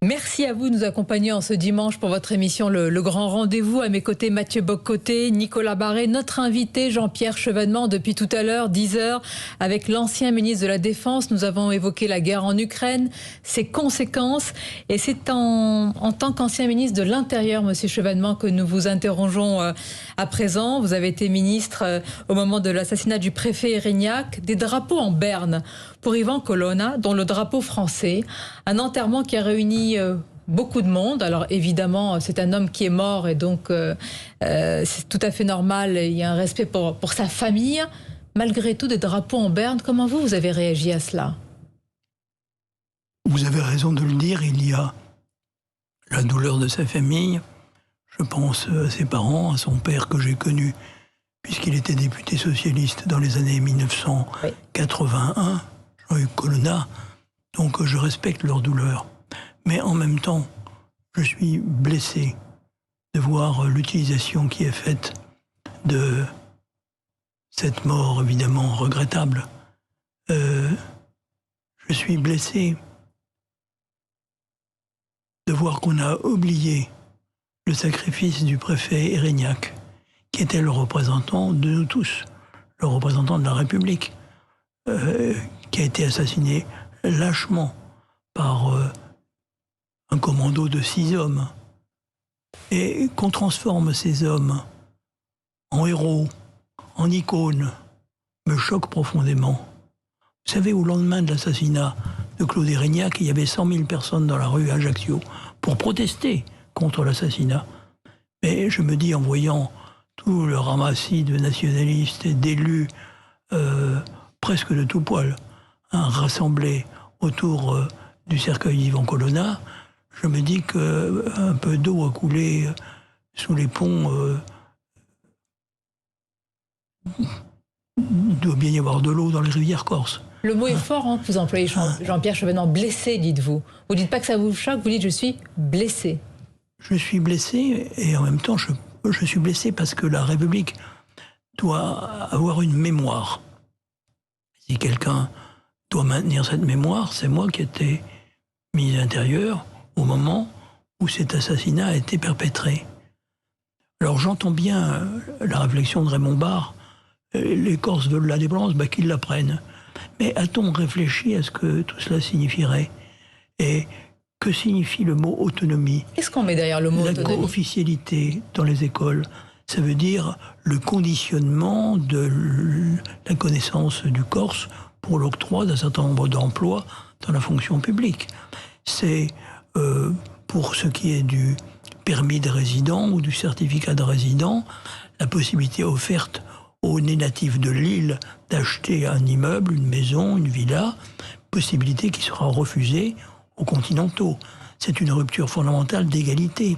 Merci à vous de nous accompagner en ce dimanche pour votre émission Le Grand Rendez-vous. À mes côtés, Mathieu Bock-Côté, Nicolas Barré, notre invité Jean-Pierre Chevènement depuis tout à l'heure, 10h, avec l'ancien ministre de la Défense. Nous avons évoqué la guerre en Ukraine, ses conséquences. Et c'est en tant qu'ancien ministre de l'Intérieur, monsieur Chevènement, que nous vous interrogeons à présent. Vous avez été ministre au moment de l'assassinat du préfet Erignac. Des drapeaux en berne pour Ivan Colonna, dont le drapeau français. Un enterrement qui a réuni beaucoup de monde. Alors évidemment, c'est un homme qui est mort et donc c'est tout à fait normal. Il y a un respect pour sa famille. Malgré tout, des drapeaux en berne. Comment vous avez réagi à cela? Vous avez raison de le dire. Il y a la douleur de sa famille. Je pense à ses parents, à son père que j'ai connu, puisqu'il était député socialiste dans les années 1981, Jean-Hugues Colonna. Donc je respecte leur douleur. Mais en même temps, je suis blessé de voir l'utilisation qui est faite de cette mort évidemment regrettable. Je suis blessé de voir qu'on a oublié le sacrifice du préfet Erignac, qui était le représentant de nous tous, le représentant de la République, qui a été assassiné lâchement par un commando de 6 hommes, et qu'on transforme ces hommes en héros, en icônes, me choque profondément. Vous savez, au lendemain de l'assassinat de Claude Erignac, il y avait 100 000 personnes dans la rue à Ajaccio pour protester contre l'assassinat. Mais je me dis, en voyant tout le ramassis de nationalistes et d'élus, presque de tout poil, rassemblés autour du cercueil d'Ivan Colonna, je me dis qu'un peu d'eau a coulé sous les ponts. Il doit bien y avoir de l'eau dans les rivières corses. Le mot est fort, hein, que vous employez, Jean-Pierre Chevènement. Blessé, dites-vous. Vous dites pas que ça vous choque, vous dites je suis blessé. Je suis blessé, et en même temps, je suis blessé parce que la République doit avoir une mémoire. Si quelqu'un doit maintenir cette mémoire, c'est moi qui étais ministre de l'Intérieur au moment où cet assassinat a été perpétré. Alors j'entends bien la réflexion de Raymond Barre. Les Corses veulent l'indépendance, qu'ils la prennent. Mais a-t-on réfléchi à ce que tout cela signifierait? Et que signifie le mot autonomie? Qu'est-ce qu'on met derrière le mot autonomie? La co-officialité dans les écoles, ça veut dire le conditionnement de la connaissance du corse pour l'octroi d'un certain nombre d'emplois dans la fonction publique. C'est pour ce qui est du permis de résident ou du certificat de résident, la possibilité offerte aux nés-natifs de l'île d'acheter un immeuble, une maison, une villa, possibilité qui sera refusée aux continentaux. C'est une rupture fondamentale d'égalité.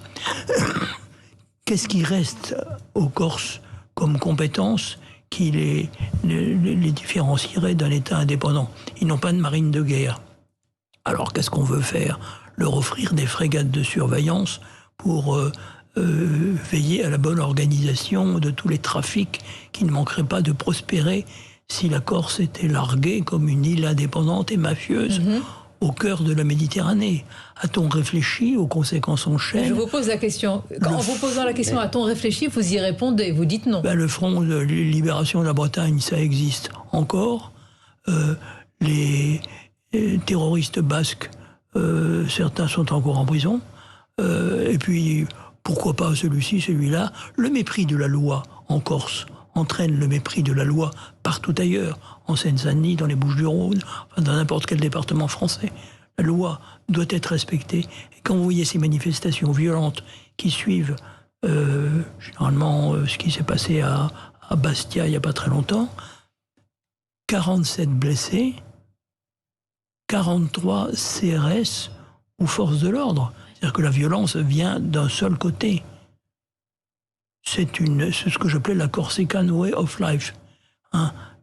Qu'est-ce qui reste aux Corses comme compétences qui les différencierait d'un État indépendant? Ils n'ont pas de marine de guerre. Alors qu'est-ce qu'on veut faire? Leur offrir des frégates de surveillance pour veiller à la bonne organisation de tous les trafics qui ne manqueraient pas de prospérer si la Corse était larguée comme une île indépendante et mafieuse au cœur de la Méditerranée. A-t-on réfléchi aux conséquences en chaîne? Je vous pose la question. En vous posant la question, a-t-on réfléchi? Vous y répondez, vous dites non. Le Front de libération de la Bretagne, ça existe encore. Les terroristes basques, certains sont encore en prison. Et puis, pourquoi pas celui-ci, celui-là? Le mépris de la loi en Corse entraîne le mépris de la loi partout ailleurs, en Seine-Saint-Denis, dans les Bouches-du-Rhône, enfin dans n'importe quel département français. La loi doit être respectée. Et quand vous voyez ces manifestations violentes qui suivent généralement ce qui s'est passé à Bastia il n'y a pas très longtemps, 47 blessés, 43 CRS ou forces de l'ordre. C'est-à-dire que la violence vient d'un seul côté. C'est ce que j'appelais la Corsican Way of Life.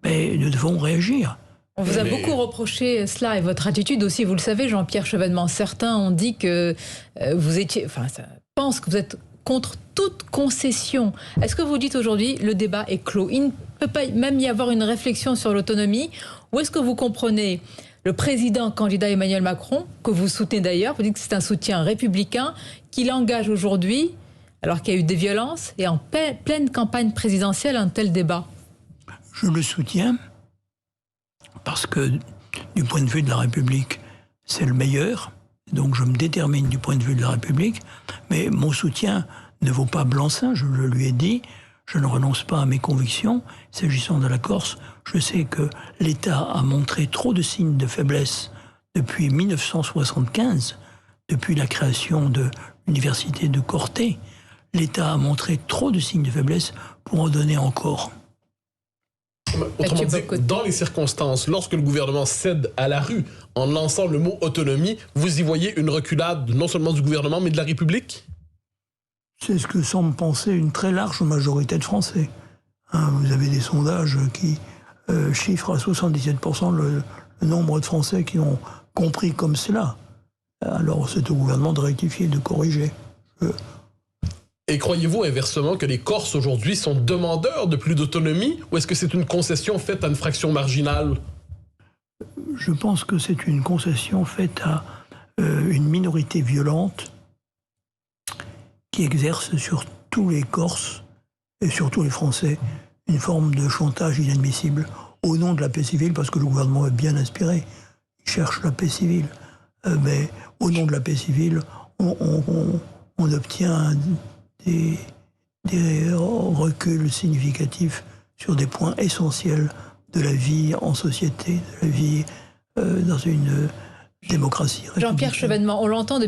Mais nous devons réagir. On vous a beaucoup reproché cela et votre attitude aussi, vous le savez, Jean-Pierre Chevènement. Certains ont dit que vous étiez... Enfin, ça pense que vous êtes contre toute concession. Est-ce que vous dites aujourd'hui le débat est clos? Il ne peut pas même y avoir une réflexion sur l'autonomie? Ou est-ce que vous comprenez Le président candidat Emmanuel Macron, que vous soutenez d'ailleurs, vous dites que c'est un soutien républicain, qu'il engage aujourd'hui, alors qu'il y a eu des violences, et en pleine campagne présidentielle, un tel débat. Je le soutiens parce que, du point de vue de la République, c'est le meilleur. Donc je me détermine du point de vue de la République. Mais mon soutien ne vaut pas blanc-seing, je le lui ai dit. Je ne renonce pas à mes convictions. S'agissant de la Corse, je sais que l'État a montré trop de signes de faiblesse depuis 1975, depuis la création de l'université de Corté. L'État a montré trop de signes de faiblesse pour en donner encore. Autrement dit, dans les circonstances, lorsque le gouvernement cède à la rue en lançant le mot autonomie, vous y voyez une reculade non seulement du gouvernement, mais de la République? C'est ce que semble penser une très large majorité de Français. Vous avez des sondages qui chiffrent à 77% le nombre de Français qui ont compris comme cela. Alors c'est au gouvernement de rectifier, de corriger. Et croyez-vous inversement que les Corses aujourd'hui sont demandeurs de plus d'autonomie, ou est-ce que c'est une concession faite à une fraction marginale? Je pense que c'est une concession faite à une minorité violente qui exerce sur tous les Corses et sur tous les Français une forme de chantage inadmissible au nom de la paix civile, parce que le gouvernement est bien inspiré. Il cherche la paix civile. Mais au nom de la paix civile, on obtient des reculs significatifs sur des points essentiels de la vie en société, de la vie dans une démocratie républicaine. Jean-Pierre Chevènement, on l'entend depuis